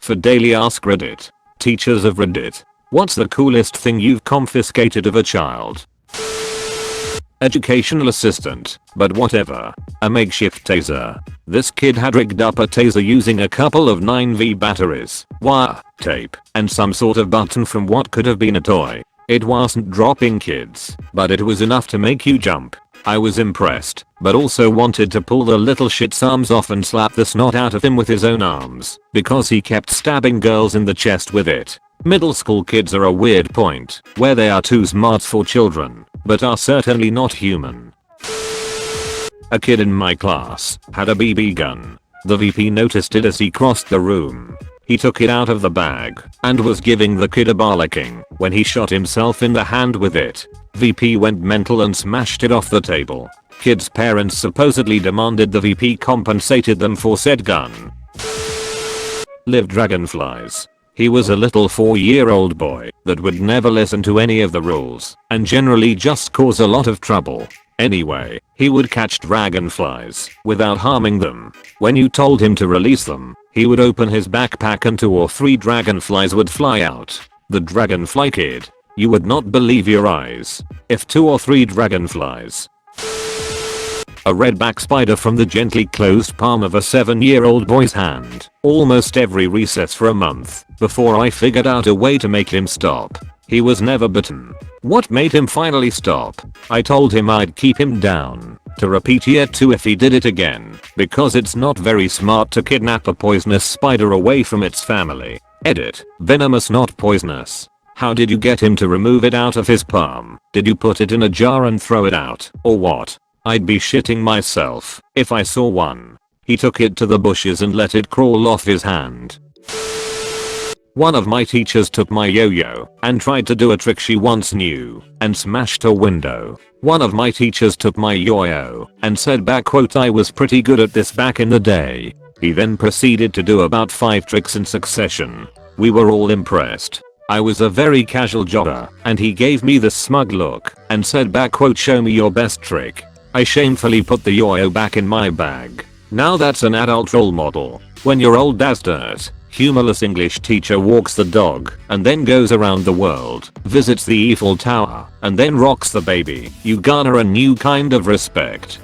For daily ask Reddit. Teachers of Reddit. What's the coolest thing you've confiscated of a child? Educational assistant, but whatever. A makeshift taser. This kid had rigged up a taser using a couple of 9V batteries, wire, tape, and some sort of button from what could have been a toy. It wasn't dropping kids, but it was enough to make you jump. I was impressed, but also wanted to pull the little shit's arms off and slap the snot out of him with his own arms, because he kept stabbing girls in the chest with it. Middle school kids are a weird point, where they are too smart for children, but are certainly not human. A kid in my class had a BB gun. The VP noticed it as he crossed the room. He took it out of the bag and was giving the kid a barlicking when he shot himself in the hand with it. VP went mental and smashed it off the table. Kid's parents supposedly demanded the VP compensated them for said gun. Live dragonflies. He was a little 4-year-old boy that would never listen to any of the rules and generally just cause a lot of trouble. Anyway, he would catch dragonflies without harming them. When you told him to release them, he would open his backpack and 2 or 3 dragonflies would fly out. The dragonfly kid. You would not believe your eyes. If 2 or 3 dragonflies. A redback spider from the gently closed palm of a 7-year-old boy's hand. Almost every recess for a month before I figured out a way to make him stop. He was never bitten. What made him finally stop? I told him I'd keep him down to repeat year 2 if he did it again, because it's not very smart to kidnap a poisonous spider away from its family. Edit. Venomous, not poisonous. How did you get him to remove it out of his palm? Did you put it in a jar and throw it out, or what? I'd be shitting myself if I saw one. He took it to the bushes and let it crawl off his hand. One of my teachers took my yo-yo and tried to do a trick she once knew and smashed a window. One of my teachers took my yo-yo and said back quote, "I was pretty good at this back in the day." He then proceeded to do about 5 tricks in succession. We were all impressed. I was a very casual jogger and he gave me this smug look and said back quote, "Show me your best trick." I shamefully put the yo-yo back in my bag. Now that's an adult role model. When you're old as dirt, humorless English teacher walks the dog and then goes around the world, visits the Eiffel Tower, and then rocks the baby, you garner a new kind of respect.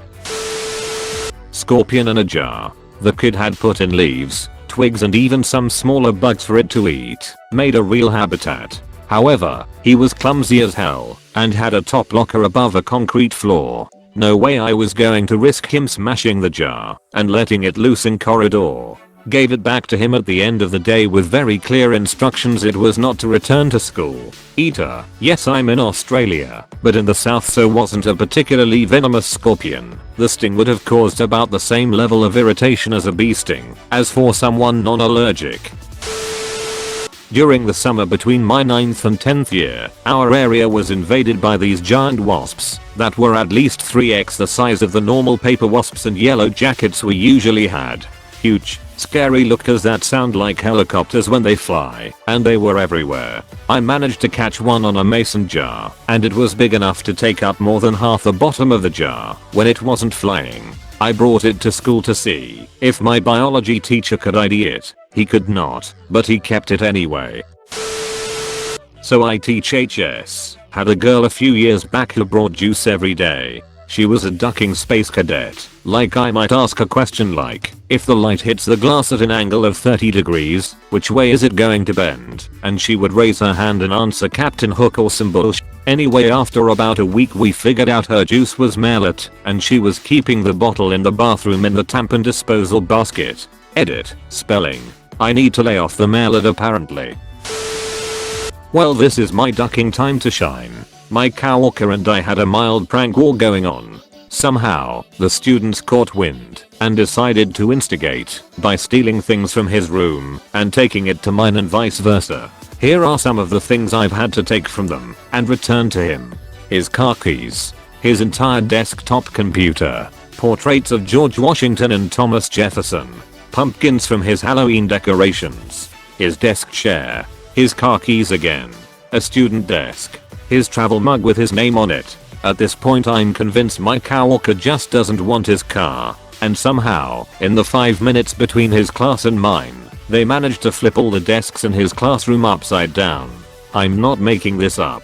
Scorpion in a jar. The kid had put in leaves, twigs and even some smaller bugs for it to eat, made a real habitat. However, he was clumsy as hell and had a top locker above a concrete floor. No way I was going to risk him smashing the jar and letting it loose in corridor. Gave it back to him at the end of the day with very clear instructions it was not to return to school. Eater. Yes, I'm in Australia, but in the south, so wasn't a particularly venomous scorpion. The sting would have caused about the same level of irritation as a bee sting as for someone non-allergic. During the summer between my 9th and 10th year, our area was invaded by these giant wasps that were at least 3x the size of the normal paper wasps and yellow jackets we usually had. Huge, scary lookers that sound like helicopters when they fly, and they were everywhere. I managed to catch one on a mason jar, and it was big enough to take up more than half the bottom of the jar when it wasn't flying. I brought it to school to see if my biology teacher could ID it. He could not, but he kept it anyway. So I teach HS. Had a girl a few years back who brought juice every day. She was a ducking space cadet. Like I might ask a question like, if the light hits the glass at an angle of 30 degrees, which way is it going to bend? And she would raise her hand and answer Captain Hook or some bullshit. Anyway, after about a week we figured out her juice was mallet and she was keeping the bottle in the bathroom in the tampon disposal basket. Edit. Spelling. I need to lay off the mallet apparently. Well, this is my ducking time to shine. My coworker and I had a mild prank war going on. Somehow, the students caught wind and decided to instigate by stealing things from his room and taking it to mine and vice versa. Here are some of the things I've had to take from them and return to him. His car keys, his entire desktop computer, portraits of George Washington and Thomas Jefferson, pumpkins from his Halloween decorations, his desk chair, his car keys again, a student desk, his travel mug with his name on it. At this point I'm convinced my coworker just doesn't want his car, and somehow, in the 5 minutes between his class and mine, They managed to flip all the desks in his classroom upside down. I'm not making this up.